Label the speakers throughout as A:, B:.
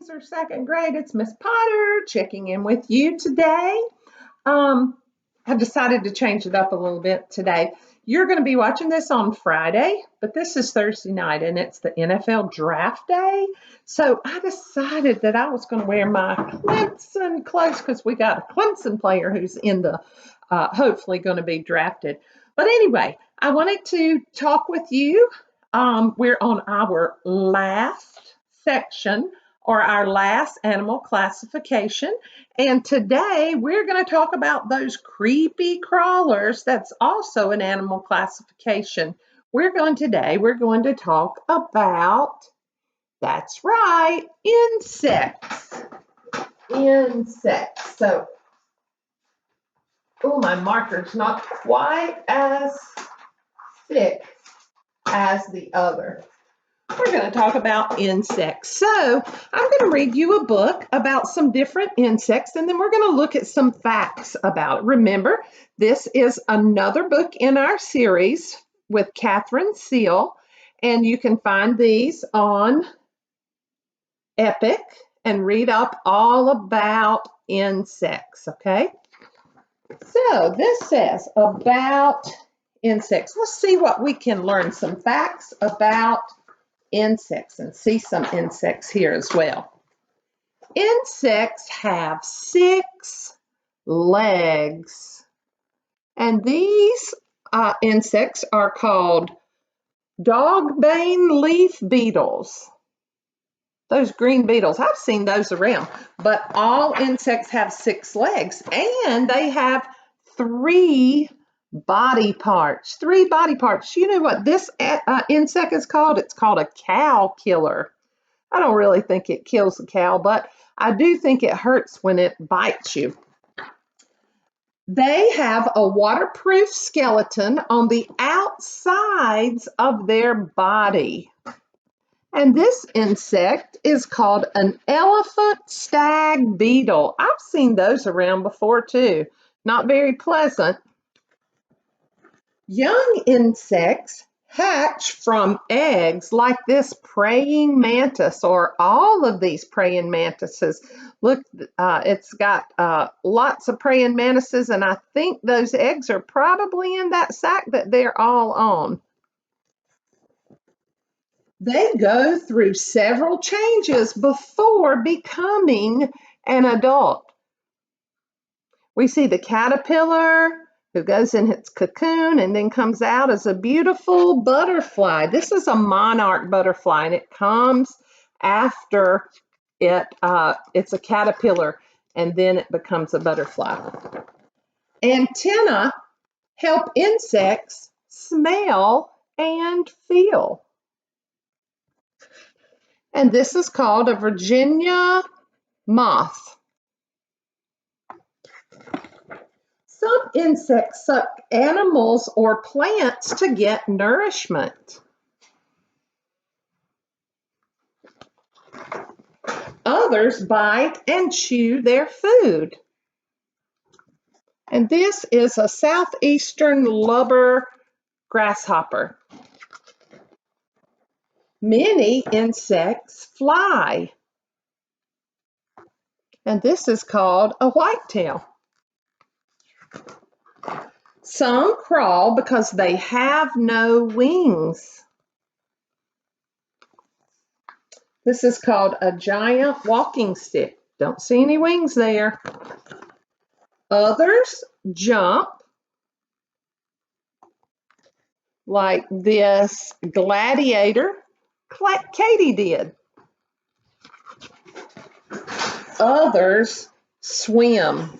A: or second grade. It's Miss Potter checking in with you today. I decided to change it up a little bit today. You're going to be watching this on Friday, but this is Thursday night and it's the NFL draft day. So I decided that I was going to wear my Clemson clothes because we got a Clemson player who's in the hopefully going to be drafted. But anyway, I wanted to talk with you. We're on our last section or our last animal classification. And today we're going to talk about those creepy crawlers. That's also an animal classification. We're going to talk about, that's right, insects. Insects. So, oh, my marker's not quite as thick as the other. We're going to talk about insects. So I'm going to read you a book about some different insects, and then we're going to look at some facts about it. Remember, this is another book in our series with Catherine Seal, and you can find these on Epic and read up all about insects, okay? So this says about insects. Let's see what we can learn, some facts about insects, and see some insects here as well. Insects have 6 legs, and these insects are called dogbane leaf beetles. Those green beetles, I've seen those around, but all insects have 6 legs, and they have 3 body parts. 3 body parts. You know what this insect is called? It's called a cow killer. I don't really think it kills the cow, but I do think it hurts when it bites you. They have a waterproof skeleton on the outsides of their body. And this insect is called an elephant stag beetle. I've seen those around before too. Not very pleasant. Young insects hatch from eggs like this praying mantis, or all of these praying mantises. Look, it's got lots of praying mantises, and I think those eggs are probably in that sack that they're all on. They go through several changes before becoming an adult. We see the caterpillar who goes in its cocoon and then comes out as a beautiful butterfly. This is a monarch butterfly, and it comes after it's a caterpillar, and then it becomes a butterfly. Antennae help insects smell and feel. And this is called a Virginia moth. Some insects suck animals or plants to get nourishment. Others bite and chew their food. And this is a southeastern lubber grasshopper. Many insects fly. And this is called a whitetail. Some crawl because they have no wings. This is called a giant walking stick. Don't see any wings there. Others jump like this gladiator katydid. Others swim.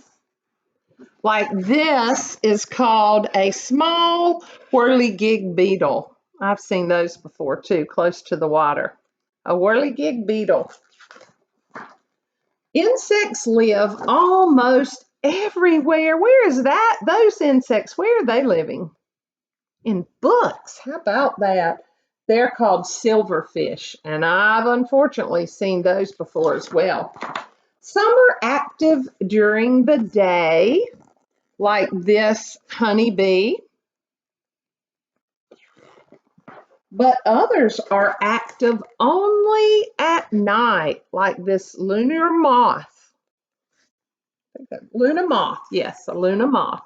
A: Like this is called a small whirligig beetle. I've seen those before too, close to the water. A whirligig beetle. Insects live almost everywhere. Where is that? Those insects, where are they living? In books. How about that? They're called silverfish, and I've unfortunately seen those before as well. Some are active during the day, like this honeybee. but others are active only at night, like this lunar moth. Luna moth, yes, a Luna moth.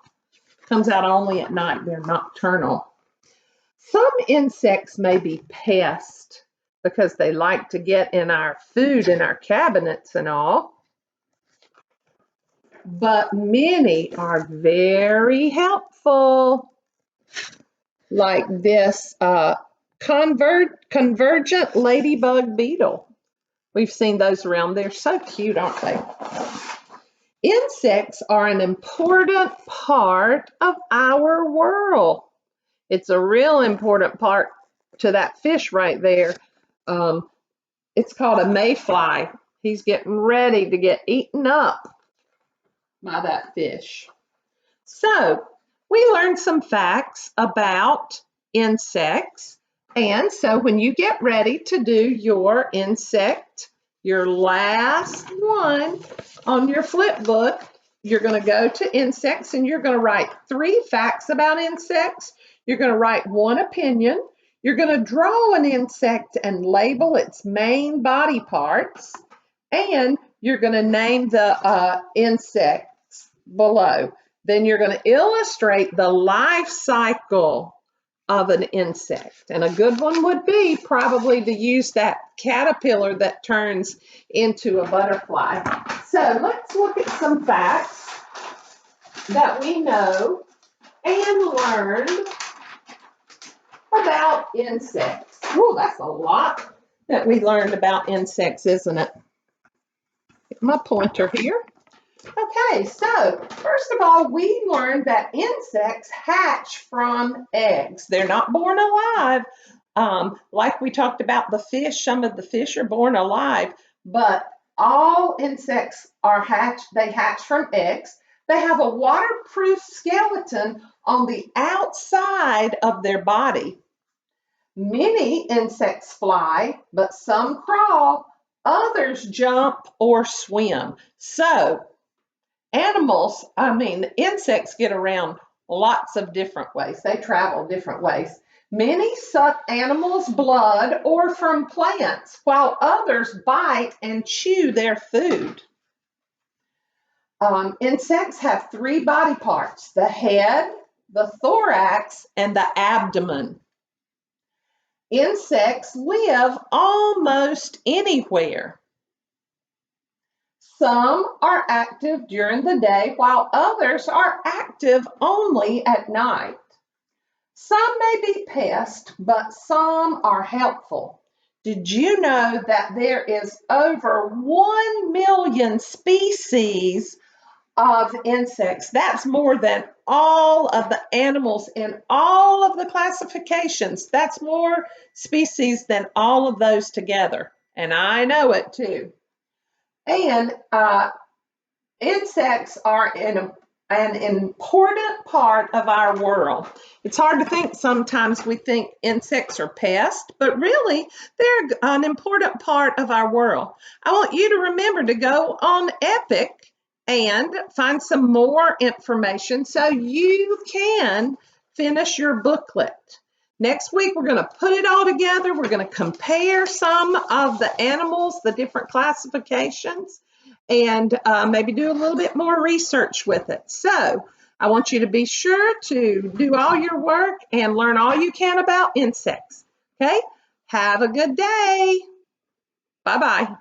A: Comes out only at night. They're nocturnal. Some insects may be pests because they like to get in our food in our cabinets and all. But many are very helpful, like this convergent ladybug beetle. We've seen those around. They're so cute, aren't they? Insects are an important part of our world. It's a real important part to that fish right there. It's called a mayfly. He's getting ready to get eaten up by that fish. So, we learned some facts about insects. And so when you get ready to do your insect, your last one on your flip book, you're going to go to insects and you're going to write 3 facts about insects. You're going to write 1 opinion. You're going to draw an insect and label its main body parts. And you're going to name the insects below. Then you're going to illustrate the life cycle of an insect. And a good one would be probably to use that caterpillar that turns into a butterfly. So let's look at some facts that we know and learned about insects. Oh, that's a lot that we learned about insects, isn't it? Get my pointer here. Okay, so first of all, we learned that insects hatch from eggs. They're not born alive. Like we talked about the fish, some of the fish are born alive, but all insects are they hatch from eggs. They have a waterproof skeleton on the outside of their body. Many insects fly, but some crawl, others jump or swim. So, insects get around lots of different ways. They travel different ways. Many suck animals' blood or from plants, while others bite and chew their food. Insects have 3 body parts: the head, the thorax, and the abdomen. Insects live almost anywhere. Some are active during the day, while others are active only at night. Some may be pests, but some are helpful. Did you know that there is over 1 million species of insects? That's more than all of the animals in all of the classifications. That's more species than all of those together. And I know it too. And insects are an important part of our world. It's hard to think sometimes we think insects are pests, but really they're an important part of our world. I want you to remember to go on Epic and find some more information so you can finish your booklet. Next week, we're going to put it all together. We're going to compare some of the animals, the different classifications, and maybe do a little bit more research with it. So I want you to be sure to do all your work and learn all you can about insects. Okay? Have a good day. Bye-bye.